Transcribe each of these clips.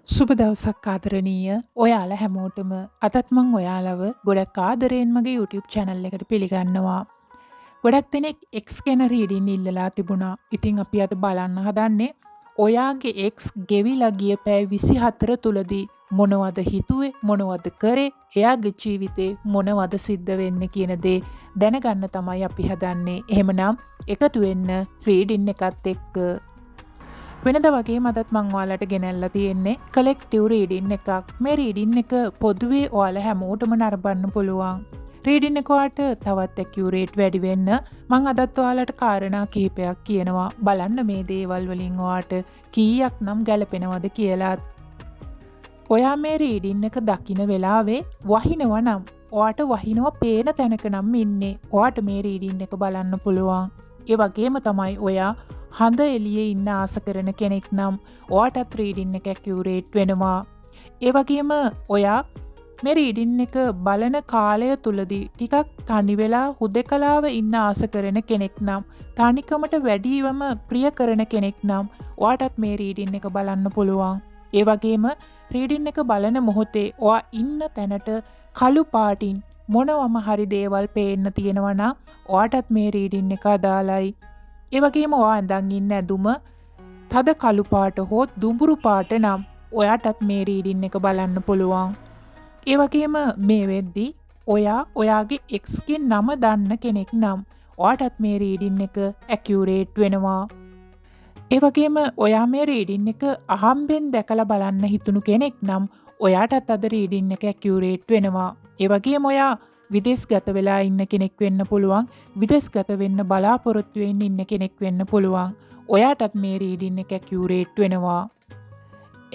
සුබ දවසක් ආදරණීය ඔයාලා හැමෝටම අදත් මං ඔයාලව ගොඩක් ආදරයෙන් මගේ YouTube channel එකට පිළිගන්නවා. ගොඩක් දෙනෙක් X ගැන රීඩින් ඉල්ලලා තිබුණා. ඉතින් අපි අද බලන්න හදන්නේ ඔයාගේ X ගෙවිලා ගිය පැය 24 තුලදී මොනවද හිතුවේ මොනවද කරේ එයාගේ ජීවිතේ මොනවද සිද්ධ වෙන්නේ කියන දේ දැනගන්න තමයි අපි හදන්නේ. එහෙමනම් එකතු වෙන්න රීඩින් එකත් එක්ක. වෙනද වගේ මදත් මං ඔයාලට ගෙනල්ලා තියෙන්නේ කලෙක්ටිව් රීඩින් එකක්. මේ රීඩින් එක පොදුවේ ඔයාලා හැමෝටම නරඹන්න පුළුවන්. රීඩින් එක ඔයාලට තවත් ඇකියුරේට් වැඩි වෙන්න මං අදත් ඔයාලට කාරණා කිහිපයක් කියනවා. බලන්න මේ දේවල් වලින් ඔයාලට කීයක් නම් ගැලපෙනවද කියලා. ඔයා මේ රීඩින් එක දකින වෙලාවේ වහිනවා නම් ඔයාට වහිනවා පේන තැනක නම් ඉන්නේ. ඔයාට මේ රීඩින් එක බලන්න පුළුවන්. ඒ වගේම තමයි ඔයා හඳ එළියේ ඉන්න ආස කරන කෙනෙක් නම් ඔයාටත් රීඩින් එක ඇකියුරේට් වෙනවා. ඒ වගේම ඔයා මේ රීඩින් එක බලන කාලය තුලදී ටිකක් තනි වෙලා හුදකලාව ඉන්න ආස කරන කෙනෙක් නම් තනිකමට වැඩිවම ප්‍රිය කරන කෙනෙක් නම් ඔයාටත් මේ රීඩින් එක බලන්න පුළුවන්. ඒ වගේම රීඩින් එක බලන මොහොතේ ඔයා ඉන්න තැනට කළු පාටින් මොනවම හරි දේවල් පේන්න තියෙනවා නම් ඔයාටත් මේ රීඩින් එක අදාළයි. ඒ වගේම ඔයා ඇඳන් ඉන්න ඇඳුම තද කළු පාට හෝ දුඹුරු පාට නම් ඔයාටත් මේ රීඩින් එක බලන්න පුළුවන්. ඒ වගේම මේ වෙද්දී ඔයා ඔයාගේ X ගේ නම දන්න කෙනෙක් නම් ඔයාටත් මේ රීඩින් එක ඇකියුරේට් වෙනවා. ඒ වගේම ඔයා මේ රීඩින් එක අහම්බෙන් දැකලා බලන්න හිතුණු කෙනෙක් නම් ඔයාටත් අද රීඩින් එක ඇකියුරේට් වෙනවා. ඒ වගේම ඔයා විදේශගත වෙලා ඉන්න කෙනෙක් වෙන්න පුළුවන්. විදේශගත වෙන්න බලාපොරොත්තු වෙන්න ඉන්න කෙනෙක් වෙන්න පුළුවන්. ඔයාටත් මේ රීඩින් එක ඇකියුරේට් වෙනවා.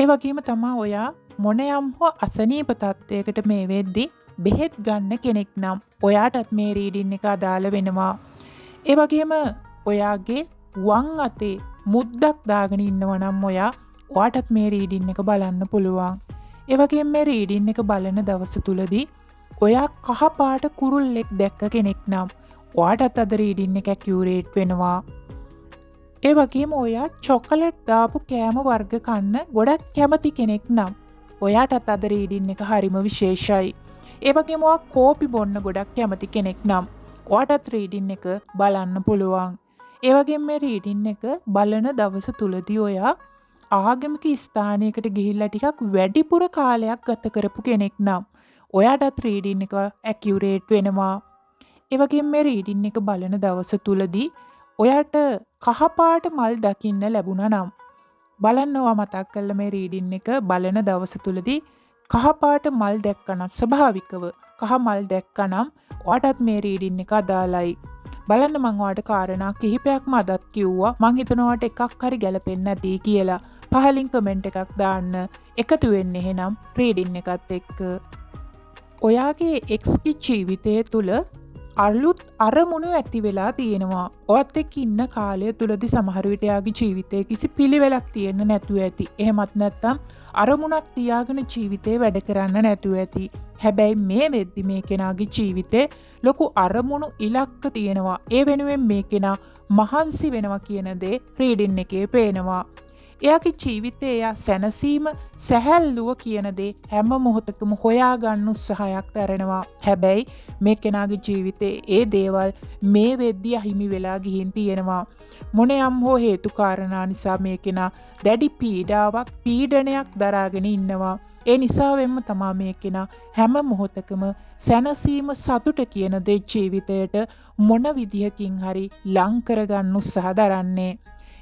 ඒ වගේම තමයි ඔයා මොනයම් හෝ අසනීප තත්වයකට මේ වෙද්දී බෙහෙත් ගන්න කෙනෙක් නම් ඔයාටත් මේ රීඩින් එක අදාළ වෙනවා. ඒ වගේම ඔයාගේ වම් අතේ මුද්දක් දාගෙන ඉන්නවා නම් ඔයාටත් මේ රීඩින් එක බලන්න පුළුවන්. ඒ වගේම මේ රීඩින් එක බලන දවස තුලදී ඔයා කහ පාට කුරුල්ලෙක් දැක්ක කෙනෙක් නම් ඔයාටත් අද රීඩින් එක ඇකියුරේට් වෙනවා. ඒ වගේම ඔයා චොකලට් දාපු කෑම වර්ග කන්න ගොඩක් කැමති කෙනෙක් නම් ඔයාටත් අද රීඩින් එක හරිම විශේෂයි. ඒ වගේම ඔයා කෝපි බොන්න ගොඩක් කැමති කෙනෙක් නම් ඔයාටත් රීඩින් එක බලන්න පුළුවන්. ඒ වගේම මේ රීඩින් එක බලන දවස තුලදී ඔයා ආගමික ස්ථානයකට ගිහිල්ලා ටිකක් වැඩිපුර කාලයක් ගත කරපු කෙනෙක් නම් ඔයාටත් රීඩින් එක ඇකියුරේට් වෙනවා. ඒ වගේම මේ රීඩින් එක බලන දවස තුලදී ඔයාට කහපාට මල් දකින්න ලැබුණා නම් බලන්නවා මතක් කරලා මේ රීඩින් එක බලන දවස තුලදී කහපාට මල් දැක්කනම් ස්වභාවිකව කහ මල් දැක්කනම් ඔයාටත් මේ රීඩින් එක අදාළයි. බලන්න මං ඔයාලට කාරණා කිහිපයක්ම අදත් කිව්වා. මං හිතනවා ඔයාලට එකක් හරි ගැලපෙන්නේ නැති කියලා. පහලින් කමෙන්ට් එකක් දාන්න. එකතු වෙන්න එහෙනම් රීඩින් එකත් එක්ක. ඔයාගේ X ගේ ජීවිතය තුල අලුත් අරමුණු ඇති වෙලා තියෙනවා. ඔයත් එක්ක ඉන්න කාලය තුලදී සමහර විට යාගේ ජීවිතේ කිසි පිළිවෙලක් තියෙන්න නැතුව ඇති. එහෙමත් නැත්නම් අරමුණක් තියාගෙන ජීවිතේ වැඩ කරන්න නැතුව ඇති. හැබැයි මේ වෙද්දි මේ කෙනාගේ ජීවිතේ ලොකු අරමුණු ඉලක්ක තියෙනවා. ඒ වෙනුවෙන් මේ කෙනා මහන්සි වෙනවා කියන දේ රීඩින් එකේ පේනවා. එයාගේ ජීවිතේ එයා සැනසීම සැහැල්ලුව කියන දේ හැම මොහොතකම හොයාගන්න උත්සාහයක් දරනවා. හැබැයි මේ කෙනාගේ ජීවිතේ ඒ දේවල් මේ වෙද්දී අහිමි වෙලා ගිහින් තියෙනවා. මොනියම් හෝ හේතු කාරණා නිසා මේ කෙනා දැඩි පීඩාවක් පීඩනයක් දරාගෙන ඉන්නවා. ඒ නිසාවෙන්ම තමයි මේ කෙනා හැම මොහොතකම සැනසීම සතුට කියන දේ ජීවිතයට මොන විදිහකින් හරි ලං කරගන්න උත්සාහ දරන්නේ.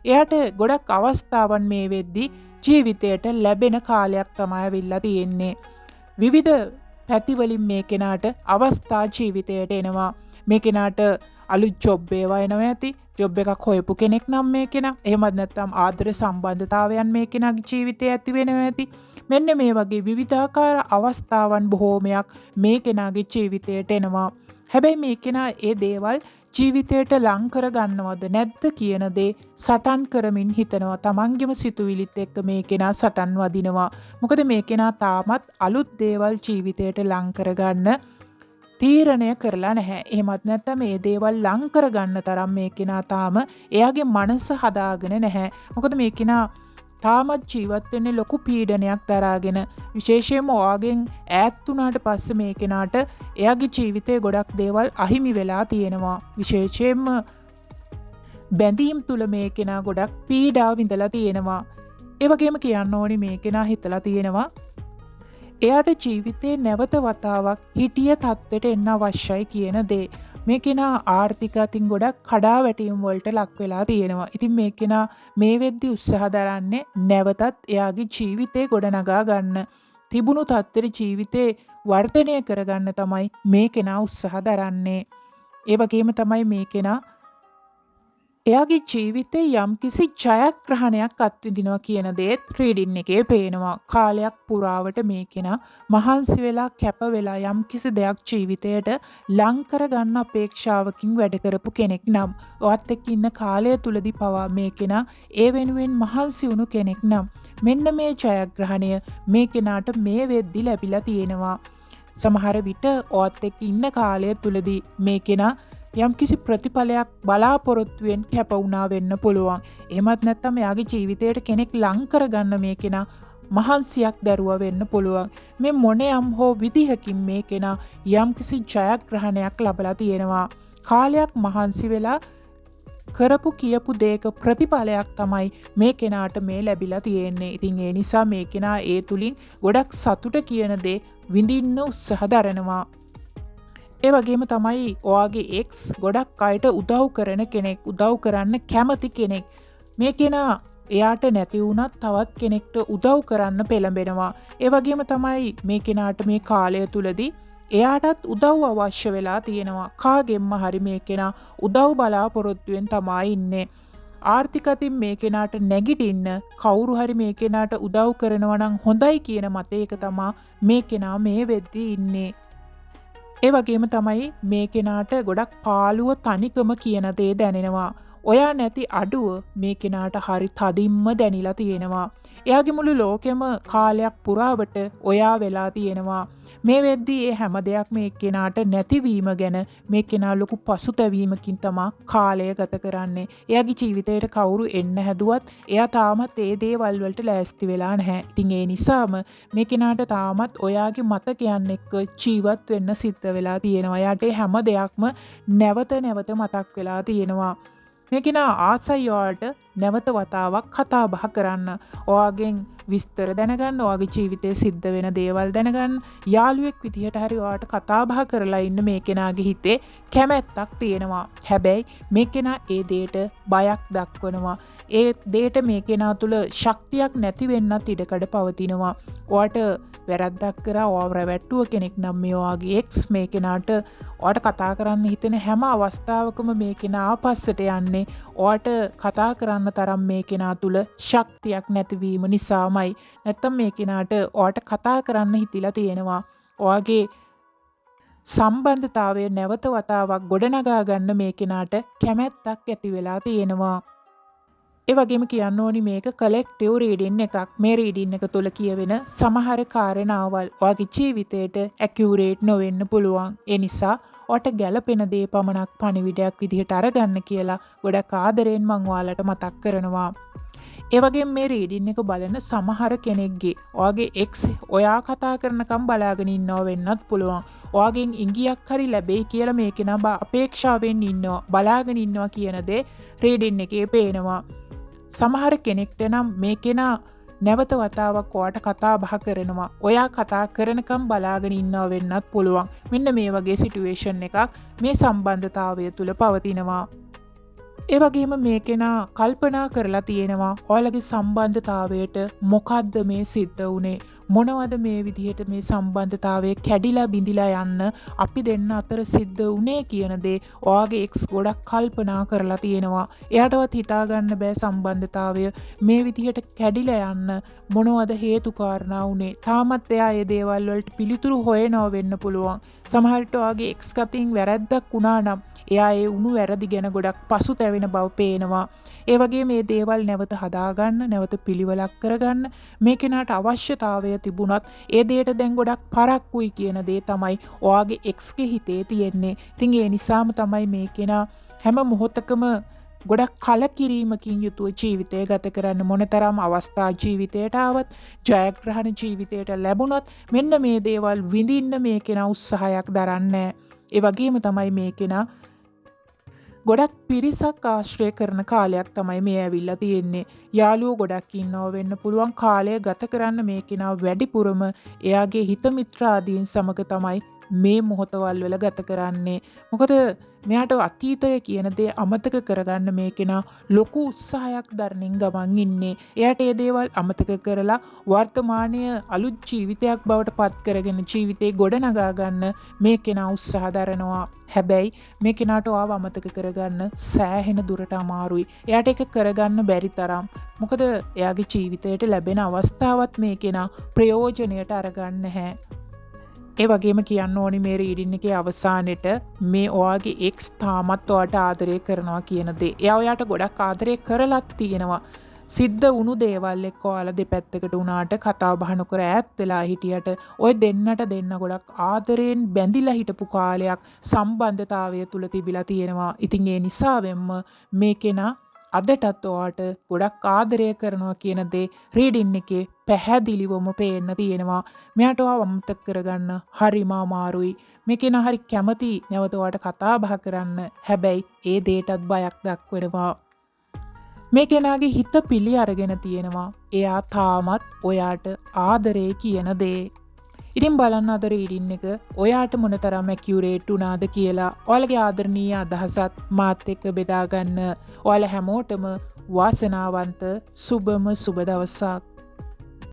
එයාට ගොඩක් අවස්ථාවන් මේ වෙද්දී ජීවිතයට ලැබෙන කාලයක් තමයි අවිල්ලා තියෙන්නේ. විවිධ පැතිවලින් මේ කෙනාට අවස්ථා ජීවිතයට එනවා. මේ කෙනාට අලුත් ජොබ් ඒවා එනවා ඇති. ජොබ් එකක් හොයපු කෙනෙක් නම් මේ කෙනා. එහෙමත් නැත්නම් ආදර සම්බන්ධතාවයන් මේ කෙනාගේ ජීවිතයේ ඇති වෙනවා ඇති. මෙන්න මේ වගේ විවිධාකාර අවස්ථාවන් බොහෝමයක් මේ කෙනාගේ ජීවිතයට එනවා. හැබැයි මේ කෙනා ඒ දේවල් ජීවිතයට ලං කර ගන්නවද නැද්ද කියන දේ සටන් කරමින් හිතනවා. තමන්ගේම සිතුවිලිත් එක්ක මේ කෙනා සටන් වදිනවා. මොකද මේ කෙනා තාමත් අලුත් දේවල් ජීවිතයට ලං කරගන්න තීරණය කරලා නැහැ. එහෙමත් නැත්නම් මේ දේවල් ලං කරගන්න තරම් මේ කෙනා තාම එයාගේ මනස හදාගෙන නැහැ. මොකද මේ කෙනා තාමත් ජීවත් වෙන්නේ ලොකු පීඩනයක් දරාගෙන. විශේෂයෙන්ම ඔයාගෙන් ඈත් වුණාට පස්සේ මේ කෙනාට එයාගේ ජීවිතේ ගොඩක් දේවල් අහිමි වෙලා තියෙනවා. විශේෂයෙන්ම බැඳීම් තුල මේ කෙනා ගොඩක් පීඩා විඳලා තියෙනවා. ඒ වගේම කියන්න ඕනි මේ කෙනා හිතලා තියෙනවා එයාට ජීවිතේ නැවත වතාවක් හිටිය තත්ත්වයට එන්න අවශ්‍යයි කියන දේ. මේ කෙනා ආර්ථික අතින් ගොඩක් කඩා වැටීම් වලට ලක් වෙලා තියෙනවා. ඉතින් මේ කෙනා මේ වෙද්දි උත්සාහ දරන්නේ නැවතත් එයාගේ ජීවිතේ ගොඩනගා ගන්න. තිබුණු තත්ත්වෙට ජීවිතේ වර්ධනය කරගන්න තමයි මේ කෙනා උත්සාහ දරන්නේ. ඒ වගේම තමයි මේ කෙනා එයාගේ ජීවිතේ යම්කිසි ජයග්‍රහණයක් අත්විඳිනවා කියන දේත් රීඩින් එකේ පේනවා. කාලයක් පුරාවට මේ කෙනා මහන්සි වෙලා කැප වෙලා යම්කිසි දෙයක් ජීවිතයට ලං කරගන්න අපේක්ෂාවකින් වැඩ කරපු කෙනෙක් නම් ඔයත් එක්ක ඉන්න කාලය තුලදී පවා මේ කෙනා ඒ වෙනුවෙන් මහන්සි වුණු කෙනෙක් නම් මෙන්න මේ ජයග්‍රහණය මේ කෙනාට මේ වෙද්දි ලැබිලා තියෙනවා. සමහර විට ඔයත් එක්ක ඉන්න කාලය තුලදී මේ කෙනා යම්කිසි ප්‍රතිඵලයක් බලාපොරොත්තුවෙන් කැප වුණා වෙන්න පුළුවන්. එහෙමත් නැත්නම් එයාගේ ජීවිතයට කෙනෙක් ලං කරගන්න මේ කෙනා මහන්සියක් දරුවා වෙන්න පුළුවන්. මේ මොනියම් හෝ විදිහකින් මේ කෙනා යම්කිසි ජයග්‍රහණයක් ලබලා තියෙනවා. කාලයක් මහන්සි වෙලා කරපු කියපු දේක ප්‍රතිඵලයක් තමයි මේ කෙනාට මේ ලැබිලා තියෙන්නේ. ඉතින් ඒ නිසා මේ කෙනා ඒ තුලින් ගොඩක් සතුට කියන දේ විඳින්න උත්සාහ දරනවා. ඒ වගේම තමයි ඔයාගේ එක්ස් ගොඩක් අයට උදව් කරන කෙනෙක්, උදව් කරන්න කැමති කෙනෙක්. මේ කෙනා එයාට නැති වුණත් තවත් කෙනෙක්ට උදව් කරන්න පෙළඹෙනවා. ඒ වගේම තමයි මේ කෙනාට මේ කාලය තුලදී එයාටත් උදව් අවශ්‍ය වෙලා තියෙනවා. කාගෙන්ම හරි මේ කෙනා උදව් බලාපොරොත්තුවෙන් තමයි ඉන්නේ. ආර්ථික අතින් මේ කෙනාට නැගිටින්න කවුරු හරි මේ කෙනාට උදව් කරනවා නම් හොඳයි කියන මතයක තමයි මේ කෙනා මේ වෙද්දී ඉන්නේ. ඒ වගේම තමයි මේ කෙනාට ගොඩක් පාළුව තනිකම කියන දේ දැනෙනවා. ඔයා නැති අඩුව මේ කෙනාට හරි තදින්ම දැනිලා තියෙනවා. එයාගේ මුළු ලෝකෙම කාලයක් පුරාවට ඔයා වෙලා තියෙනවා. මේ වෙද්දී ඒ හැම දෙයක් මේ කෙනාට නැතිවීම ගැන මේ කෙනා ලොකු පසුතැවීමකින් තමයි කාලය ගත කරන්නේ. එයාගේ ජීවිතයට කවුරු එන්න හැදුවත් එයා තාමත් ඒ දේවල් වලට ලෑස්ති වෙලා නැහැ. ඉතින් ඒ නිසාම මේ කෙනාට තාමත් ඔයාගේ මතකයන් එක්ක ජීවත් වෙන්න සිද්ධ වෙලා තියෙනවා. එයාට හැම දෙයක්ම නැවත නැවත මතක් වෙලා තියෙනවා. මේ කෙනා ආසයි ඔයාලට නැවත වතාවක් කතා බහ කරන්න. ඔයාගෙන් විස්තර දැනගන්න, ඔයාගේ ජීවිතේ සිද්ධ වෙන දේවල් දැනගන්න, යාළුවෙක් විදිහට හරි ඔයාලට කතා බහ කරලා ඉන්න මේ කෙනාගේ හිතේ කැමැත්තක් තියෙනවා. හැබැයි මේ කෙනා ඒ දෙයට බයක් දක්වනවා. ඒ දෙයට මේ කෙනා තුල ශක්තියක් නැති වෙන්නත් ඉඩකඩ පවතිනවා. ඔයාට වැරද්දක් කරා ඔයාව රැවට්ටුව කෙනෙක් නම් මේ ඔයාගේ එක්ස් මේ කෙනාට ඔයාට කතා කරන්න හිතෙන හැම අවස්ථාවකම මේ කෙනා ආපස්සට යන්නේ ඔයාට කතා කරන්න තරම් මේ කෙනා තුල ශක්තියක් නැතිවීම නිසාමයි. නැත්තම් මේ කෙනාට ඔයාට කතා කරන්න හිතිලා තියෙනවා. ඔයාගේ සම්බන්ධතාවය නැවත වතාවක් ගොඩනගා ගන්න මේ කෙනාට කැමැත්තක් ඇති වෙලා තියෙනවා. ඒ වගේම කියන්න ඕනි මේක කලෙක්ටිව් රීඩින් එකක්. මේ රීඩින් එක තුල කියවෙන සමහර කාරණාවල් ඔයාගේ ජීවිතයට ඇකියුරේට් නොවෙන්න පුළුවන්. ඒ නිසා ඔයාට ගැළපෙන දේ පමණක් පණිවිඩයක් විදිහට අරගන්න කියලා ගොඩක් ආදරෙන් මම ඔයාලට මතක් කරනවා. ඒ වගේම මේ රීඩින් එක බලන සමහර කෙනෙක්ගේ ඔයාගේ එක්ස් ඔයා කතා කරනකම් බලාගෙන ඉන්නව වෙන්නත් පුළුවන්. ඔයාගෙන් ඉඟියක් හරි ලැබෙයි කියලා මේ කෙනා අපේක්ෂාවෙන් ඉන්නවා, බලාගෙන ඉන්නවා කියන දේ රීඩින් එකේ පේනවා. සමහර කෙනෙක්ට නම් මේ කෙනා නැවත වතාවක් ඔයාට කතා බහ කරනවා. ඔයා කතා කරනකම් බලාගෙන ඉන්නව වෙන්නත් පුළුවන්. මෙන්න මේ වගේ සිටුේෂන් එකක් මේ සම්බන්ධතාවය තුල පවතිනවා. ඒ වගේම මේ කෙනා කල්පනා කරලා තියෙනවා ඔයාලගේ සම්බන්ධතාවයට මොකද්ද මේ සිද්ධ වුනේ? මොනවද මේ විදිහට මේ සම්බන්ධතාවය කැඩිලා බිඳිලා යන්න අපි දෙන්න අතර සිද්ධ වුනේ කියන දේ ඔයාගේ එක්ස් ගොඩක් කල්පනා කරලා තියෙනවා. එයාටවත් හිතා ගන්න බෑ සම්බන්ධතාවය මේ විදිහට කැඩිලා යන්න මොනවද හේතු කාරණා වුනේ. තාමත් එයා මේ දේවල් වලට පිළිතුරු හොයනවා වෙන්න පුළුවන්. සමහර විට ඔයාගේ එක්ස් කතින් වැරද්දක් වුණා නම් එයා ඒ උණු වැරදි ගැන ගොඩක් පසුතැවෙන බව පේනවා. ඒ වගේ මේ දේවල් නැවත හදාගන්න, නැවත පිළිවෙලක් කරගන්න මේ කෙනාට අවශ්‍යතාවය තිබුණත් ඒ දෙයට දැන් ගොඩක් පරක්කුයි කියන දේ තමයි ඔයාගේ එක්ස්ගේ හිතේ තියෙන්නේ. ඉතින් ඒ නිසාම තමයි මේ කෙනා හැම මොහොතකම ගොඩක් කලකිරීමකින් යුතුව ජීවිතය ගත කරන්න මොනතරම් අවස්ථා ජීවිතයට ආවත් ජයග්‍රහණ ජීවිතයට ලැබුණොත් මෙන්න මේ දේවල් විඳින්න මේ කෙනා උත්සාහයක් දරන්නේ. ඒ වගේම තමයි මේ කෙනා ගොඩක් පිරිසක් ආශ්‍රය කරන කාලයක් තමයි මේ ඇවිල්ලා තියෙන්නේ. යාළුවෝ ගොඩක් ඉන්නව වෙන්න පුළුවන්. කාලය ගත කරන්න මේ කෙනා වැඩිපුරම එයාගේ හිත මිත්‍රාදීන් සමග තමයි මේ මොහොතවල් වල ගත කරන්නේ. මොකද මෙයාට අතීතය කියන දේ අමතක කරගන්න මේ කෙනා ලොකු උත්සාහයක් දරමින් ගමන් ඉන්නේ. එයාට ඒ දේවල් අමතක කරලා වර්තමානය අලුත් ජීවිතයක් බවට පත් කරගෙන ජීවිතේ ගොඩනගා ගන්න මේ කෙනා උත්සාහ දරනවා. හැබැයි මේ කෙනාට ආව අමතක කරගන්න සෑහෙන දුරට අමාරුයි. එයාට ඒක කරගන්න බැරි තරම්. මොකද එයාගේ ජීවිතයට ලැබෙන අවස්ථාවත් මේ කෙනා ප්‍රයෝජනයට අරගන්න නැහැ. ඒ වගේම කියන්න ඕනි මේ රීඩින් එකේ අවසානෙට මේ ඔයාගේ එක්ස් තාමත් ඔයාට ආදරය කරනවා කියන දේ. එයා ඔයාට ගොඩක් ආදරය කරලත් තියෙනවා. සිද්ධ වුණු දේවල් එක්ක ඔයාලා දෙපැත්තකට වුණාට කතා බහ නොකර ඈත් වෙලා හිටියට ඔය දෙන්නට දෙන්න ගොඩක් ආදරයෙන් බැඳිලා හිටපු කාලයක් සම්බන්ධතාවය තුල තිබිලා තියෙනවා. ඉතින් ඒ නිසාවෙන්ම මේ කෙනා අදටත් ඔයාට ගොඩක් ආදරය කරනවා කියන දේ රීඩින් එකේ පැහැදිලිවම පේන්න තියෙනවා. මෙයාට ඔයාව අමතක කරගන්න හරිම අමාරුයි. මේ කෙනා හරි කැමති නැවත ඔයාට කතා බහ කරන්න. හැබැයි ඒ දේටත් බයක් දක්වනවා. මේ කෙනාගේ හිත පිළි අරගෙන තියෙනවා. එයා තාමත් ඔයාට ආදරේ කියන දේ. ඉතින් බලන්න අද රීඩින් එක ඔයාට මොනතරම් ඇකියුරේට් වුණාද කියලා. ඔයාලගේ ආදරණීය අදහසත් මාත් එක්ක බෙදා ගන්න. ඔයාලා හැමෝටම වාසනාවන්ත සුබම සුබ දවසක්.